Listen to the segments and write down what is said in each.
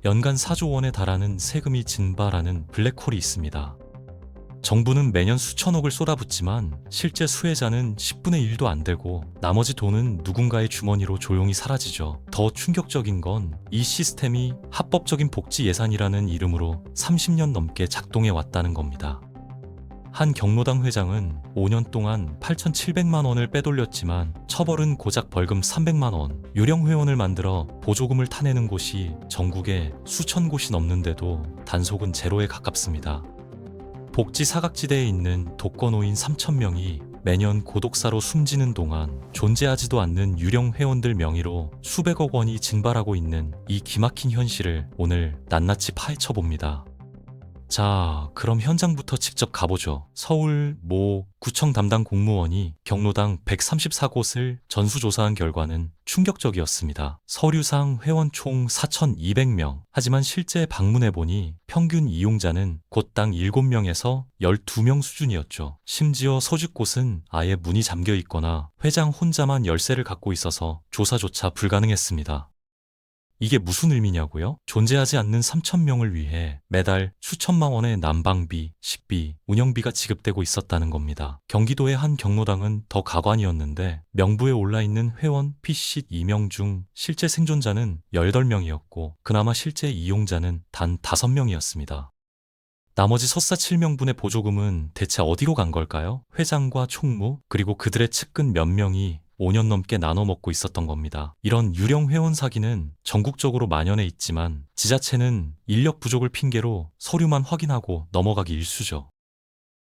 연간 4조 원에 달하는 세금이 증발하는 블랙홀이 있습니다. 정부는 매년 수천억을 쏟아붓지만 실제 수혜자는 10분의 1도 안 되고 나머지 돈은 누군가의 주머니로 조용히 사라지죠. 더 충격적인 건 이 시스템이 합법적인 복지 예산이라는 이름으로 30년 넘게 작동해 왔다는 겁니다. 한 경로당 회장은 5년 동안 8,700만 원을 빼돌렸지만 처벌은 고작 벌금 300만 원. 유령 회원을 만들어 보조금을 타내는 곳이 전국에 수천 곳이 넘는데도 단속은 제로에 가깝습니다. 복지 사각지대에 있는 독거노인 3,000명이 매년 고독사로 숨지는 동안 존재하지도 않는 유령 회원들 명의로 수백억 원이 증발하고 있는 이 기막힌 현실을 오늘 낱낱이 파헤쳐 봅니다. 자, 그럼 현장부터 직접 가보죠. 서울 모 구청 담당 공무원이 경로당 134곳을 전수조사한 결과는 충격적이었습니다. 서류상 회원 총 4,200명. 하지만 실제 방문해보니 평균 이용자는 곳당 7명에서 12명 수준이었죠. 심지어 소집곳은 아예 문이 잠겨 있거나 회장 혼자만 열쇠를 갖고 있어서 조사조차 불가능했습니다. 이게 무슨 의미냐고요? 존재하지 않는 3,000명을 위해 매달 수천만 원의 난방비, 식비, 운영비가 지급되고 있었다는 겁니다. 경기도의 한 경로당은 더 가관이었는데 명부에 올라있는 회원 P씨 2명 중 실제 생존자는 18명이었고 그나마 실제 이용자는 단 5명이었습니다. 나머지 서사 7명분의 보조금은 대체 어디로 간 걸까요? 회장과 총무, 그리고 그들의 측근 몇 명이 5년 넘게 나눠 먹고 있었던 겁니다. 이런 유령 회원 사기는 전국적으로 만연해 있지만 지자체는 인력 부족을 핑계로 서류만 확인하고 넘어가기 일쑤죠.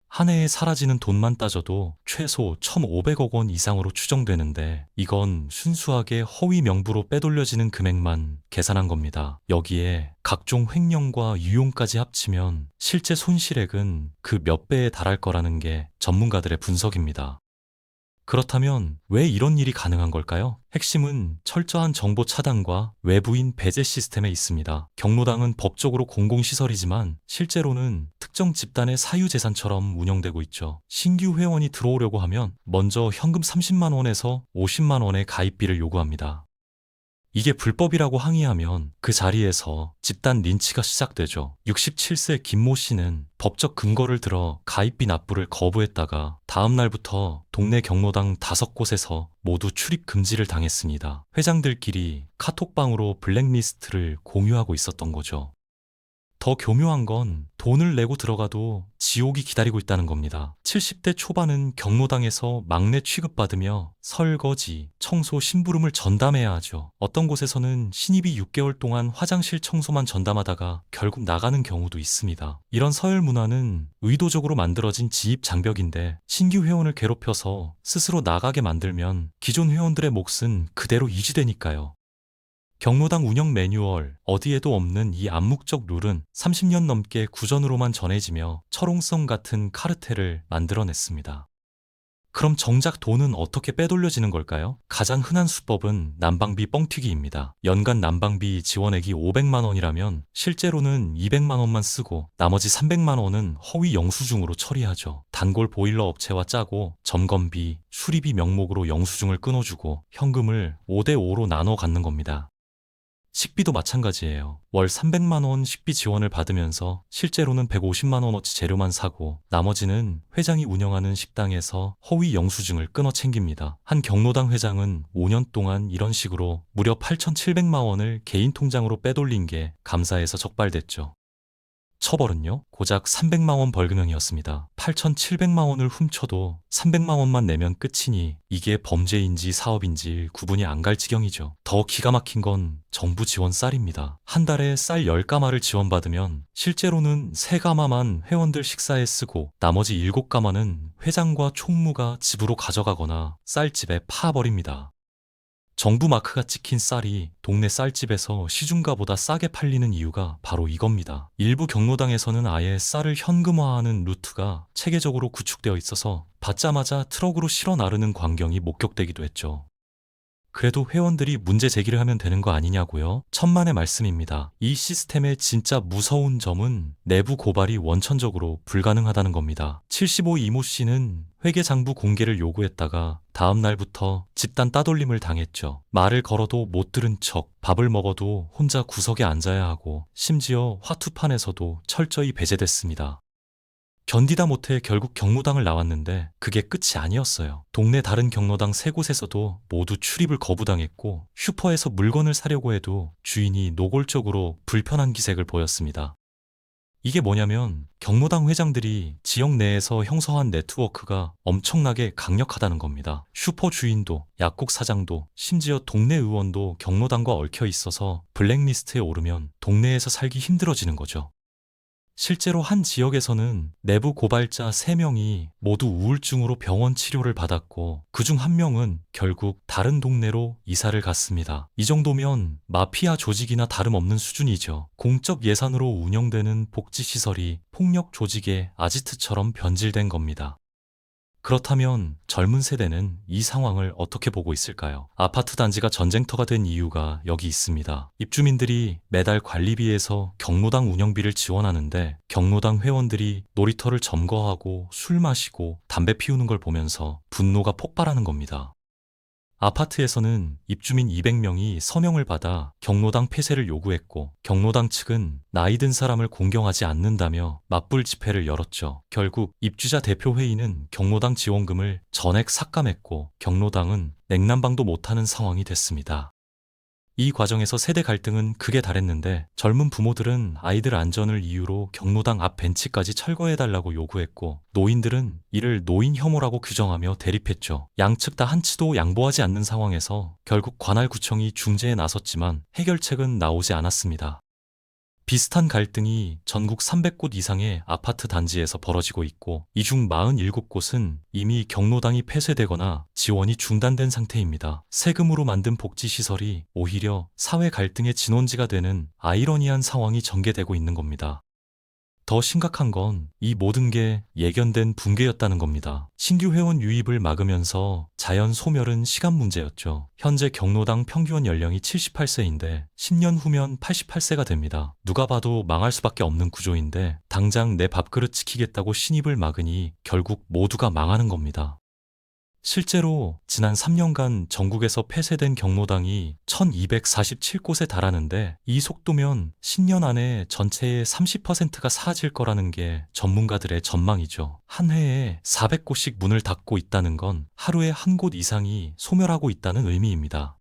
한 해에 사라지는 돈만 따져도 최소 1,500억 원 이상으로 추정되는데 이건 순수하게 허위 명부로 빼돌려지는 금액만 계산한 겁니다. 여기에 각종 횡령과 유용까지 합치면 실제 손실액은 그 몇 배에 달할 거라는 게 전문가들의 분석입니다. 그렇다면 왜 이런 일이 가능한 걸까요? 핵심은 철저한 정보 차단과 외부인 배제 시스템에 있습니다. 경로당은 법적으로 공공시설이지만 실제로는 특정 집단의 사유재산처럼 운영되고 있죠. 신규 회원이 들어오려고 하면 먼저 현금 30만 원에서 50만 원의 가입비를 요구합니다. 이게 불법이라고 항의하면 그 자리에서 집단 린치가 시작되죠. 67세 김모 씨는 법적 근거를 들어 가입비 납부를 거부했다가 다음 날부터 동네 경로당 5곳에서 모두 출입 금지를 당했습니다. 회장들끼리 카톡방으로 블랙리스트를 공유하고 있었던 거죠. 더 교묘한 건 돈을 내고 들어가도 지옥이 기다리고 있다는 겁니다. 70대 초반은 경로당에서 막내 취급받으며 설거지, 청소, 심부름을 전담해야 하죠. 어떤 곳에서는 신입이 6개월 동안 화장실 청소만 전담하다가 결국 나가는 경우도 있습니다. 이런 서열 문화는 의도적으로 만들어진 지입 장벽인데 신규 회원을 괴롭혀서 스스로 나가게 만들면 기존 회원들의 몫은 그대로 유지되니까요. 경로당 운영 매뉴얼, 어디에도 없는 이 암묵적 룰은 30년 넘게 구전으로만 전해지며 철옹성 같은 카르텔을 만들어냈습니다. 그럼 정작 돈은 어떻게 빼돌려지는 걸까요? 가장 흔한 수법은 난방비 뻥튀기입니다. 연간 난방비 지원액이 500만 원이라면 실제로는 200만 원만 쓰고 나머지 300만 원은 허위 영수증으로 처리하죠. 단골 보일러 업체와 짜고 점검비, 수리비 명목으로 영수증을 끊어주고 현금을 5대5로 나눠 갖는 겁니다. 식비도 마찬가지예요. 월 300만 원 식비 지원을 받으면서 실제로는 150만 원어치 재료만 사고 나머지는 회장이 운영하는 식당에서 허위 영수증을 끊어 챙깁니다. 한 경로당 회장은 5년 동안 이런 식으로 무려 8,700만 원을 개인 통장으로 빼돌린 게 감사해서 적발됐죠. 처벌은요? 고작 300만 원 벌금형이었습니다. 8,700만 원을 훔쳐도 300만 원만 내면 끝이니 이게 범죄인지 사업인지 구분이 안 갈 지경이죠. 더 기가 막힌 건 정부 지원 쌀입니다. 한 달에 쌀 10가마를 지원받으면 실제로는 3가마만 회원들 식사에 쓰고 나머지 7가마는 회장과 총무가 집으로 가져가거나 쌀집에 파버립니다. 정부 마크가 찍힌 쌀이 동네 쌀집에서 시중가보다 싸게 팔리는 이유가 바로 이겁니다. 일부 경로당에서는 아예 쌀을 현금화하는 루트가 체계적으로 구축되어 있어서 받자마자 트럭으로 실어 나르는 광경이 목격되기도 했죠. 그래도 회원들이 문제 제기를 하면 되는 거 아니냐고요? 천만의 말씀입니다. 이 시스템의 진짜 무서운 점은 내부 고발이 원천적으로 불가능하다는 겁니다. 75 이모 씨는 회계장부 공개를 요구했다가 다음 날부터 집단 따돌림을 당했죠. 말을 걸어도 못 들은 척, 밥을 먹어도 혼자 구석에 앉아야 하고 심지어 화투판에서도 철저히 배제됐습니다. 견디다 못해 결국 경로당을 나왔는데 그게 끝이 아니었어요. 동네 다른 경로당 3곳에서도 모두 출입을 거부당했고 슈퍼에서 물건을 사려고 해도 주인이 노골적으로 불편한 기색을 보였습니다. 이게 뭐냐면 경로당 회장들이 지역 내에서 형성한 네트워크가 엄청나게 강력하다는 겁니다. 슈퍼 주인도, 약국 사장도, 심지어 동네 의원도 경로당과 얽혀 있어서 블랙리스트에 오르면 동네에서 살기 힘들어지는 거죠. 실제로 한 지역에서는 내부 고발자 3명이 모두 우울증으로 병원 치료를 받았고 그중 1명은 결국 다른 동네로 이사를 갔습니다. 이 정도면 마피아 조직이나 다름없는 수준이죠. 공적 예산으로 운영되는 복지시설이 폭력 조직의 아지트처럼 변질된 겁니다. 그렇다면 젊은 세대는 이 상황을 어떻게 보고 있을까요? 아파트 단지가 전쟁터가 된 이유가 여기 있습니다. 입주민들이 매달 관리비에서 경로당 운영비를 지원하는데 경로당 회원들이 놀이터를 점거하고 술 마시고 담배 피우는 걸 보면서 분노가 폭발하는 겁니다. 아파트에서는 입주민 200명이 서명을 받아 경로당 폐쇄를 요구했고 경로당 측은 나이 든 사람을 공경하지 않는다며 맞불 집회를 열었죠. 결국 입주자 대표회의는 경로당 지원금을 전액 삭감했고 경로당은 냉난방도 못하는 상황이 됐습니다. 이 과정에서 세대 갈등은 극에 달했는데 젊은 부모들은 아이들 안전을 이유로 경로당 앞 벤치까지 철거해달라고 요구했고 노인들은 이를 노인 혐오라고 규정하며 대립했죠. 양측 다 한치도 양보하지 않는 상황에서 결국 관할구청이 중재에 나섰지만 해결책은 나오지 않았습니다. 비슷한 갈등이 전국 300곳 이상의 아파트 단지에서 벌어지고 있고 이 중 47곳은 이미 경로당이 폐쇄되거나 지원이 중단된 상태입니다. 세금으로 만든 복지시설이 오히려 사회 갈등의 진원지가 되는 아이러니한 상황이 전개되고 있는 겁니다. 더 심각한 건 이 모든 게 예견된 붕괴였다는 겁니다. 신규 회원 유입을 막으면서 자연 소멸은 시간 문제였죠. 현재 경로당 평균 연령이 78세인데 10년 후면 88세가 됩니다. 누가 봐도 망할 수밖에 없는 구조인데 당장 내 밥그릇 지키겠다고 신입을 막으니 결국 모두가 망하는 겁니다. 실제로 지난 3년간 전국에서 폐쇄된 경로당이 1247곳에 달하는데 이 속도면 10년 안에 전체의 30%가 사라질 거라는 게 전문가들의 전망이죠. 한 해에 400곳씩 문을 닫고 있다는 건 하루에 한 곳 이상이 소멸하고 있다는 의미입니다.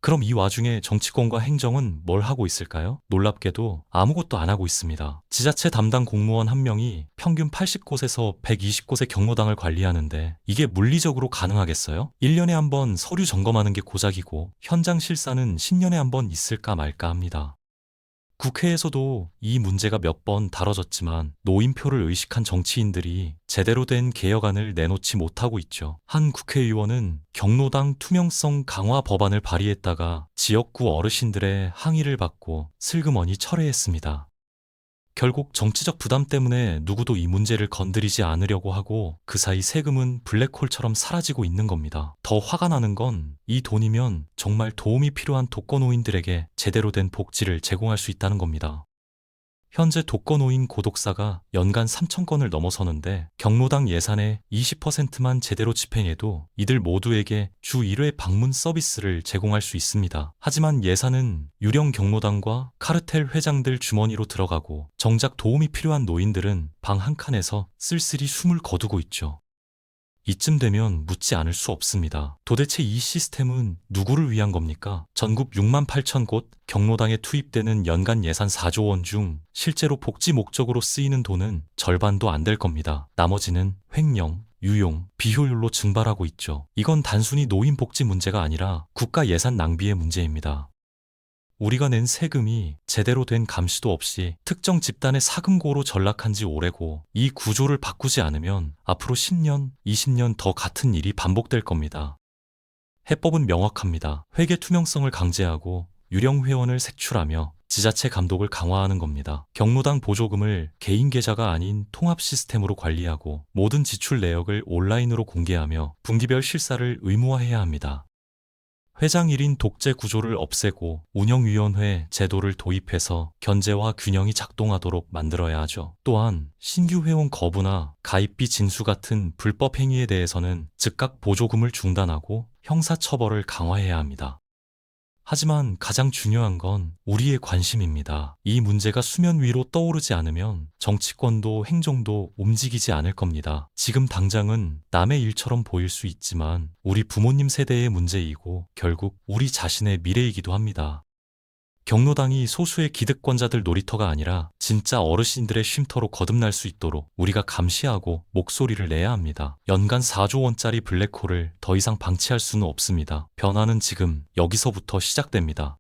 그럼 이 와중에 정치권과 행정은 뭘 하고 있을까요? 놀랍게도 아무것도 안 하고 있습니다. 지자체 담당 공무원 한 명이 평균 80곳에서 120곳의 경로당을 관리하는데 이게 물리적으로 가능하겠어요? 1년에 한 번 서류 점검하는 게 고작이고 현장 실사는 10년에 한 번 있을까 말까 합니다. 국회에서도 이 문제가 몇 번 다뤄졌지만 노인표를 의식한 정치인들이 제대로 된 개혁안을 내놓지 못하고 있죠. 한 국회의원은 경로당 투명성 강화 법안을 발의했다가 지역구 어르신들의 항의를 받고 슬그머니 철회했습니다. 결국 정치적 부담 때문에 누구도 이 문제를 건드리지 않으려고 하고 그 사이 세금은 블랙홀처럼 사라지고 있는 겁니다. 더 화가 나는 건 이 돈이면 정말 도움이 필요한 독거노인들에게 제대로 된 복지를 제공할 수 있다는 겁니다. 현재 독거노인 고독사가 연간 3,000건을 넘어서는데 경로당 예산의 20%만 제대로 집행해도 이들 모두에게 주 1회 방문 서비스를 제공할 수 있습니다. 하지만 예산은 유령 경로당과 카르텔 회장들 주머니로 들어가고 정작 도움이 필요한 노인들은 방 한 칸에서 쓸쓸히 숨을 거두고 있죠. 이쯤 되면 묻지 않을 수 없습니다. 도대체 이 시스템은 누구를 위한 겁니까? 전국 6만 8천 곳 경로당에 투입되는 연간 예산 4조 원 중 실제로 복지 목적으로 쓰이는 돈은 절반도 안 될 겁니다. 나머지는 횡령, 유용, 비효율로 증발하고 있죠. 이건 단순히 노인 복지 문제가 아니라 국가 예산 낭비의 문제입니다. 우리가 낸 세금이 제대로 된 감시도 없이 특정 집단의 사금고로 전락한 지 오래고 이 구조를 바꾸지 않으면 앞으로 10년, 20년 더 같은 일이 반복될 겁니다. 해법은 명확합니다. 회계 투명성을 강제하고 유령 회원을 색출하며 지자체 감독을 강화하는 겁니다. 경로당 보조금을 개인 계좌가 아닌 통합 시스템으로 관리하고 모든 지출 내역을 온라인으로 공개하며 분기별 실사를 의무화해야 합니다. 회장 1인 독재 구조를 없애고 운영위원회 제도를 도입해서 견제와 균형이 작동하도록 만들어야 하죠. 또한 신규 회원 거부나 가입비 징수 같은 불법 행위에 대해서는 즉각 보조금을 중단하고 형사처벌을 강화해야 합니다. 하지만 가장 중요한 건 우리의 관심입니다. 이 문제가 수면 위로 떠오르지 않으면 정치권도 행정도 움직이지 않을 겁니다. 지금 당장은 남의 일처럼 보일 수 있지만 우리 부모님 세대의 문제이고 결국 우리 자신의 미래이기도 합니다. 경로당이 소수의 기득권자들 놀이터가 아니라 진짜 어르신들의 쉼터로 거듭날 수 있도록 우리가 감시하고 목소리를 내야 합니다. 연간 4조 원짜리 블랙홀을 더 이상 방치할 수는 없습니다. 변화는 지금 여기서부터 시작됩니다.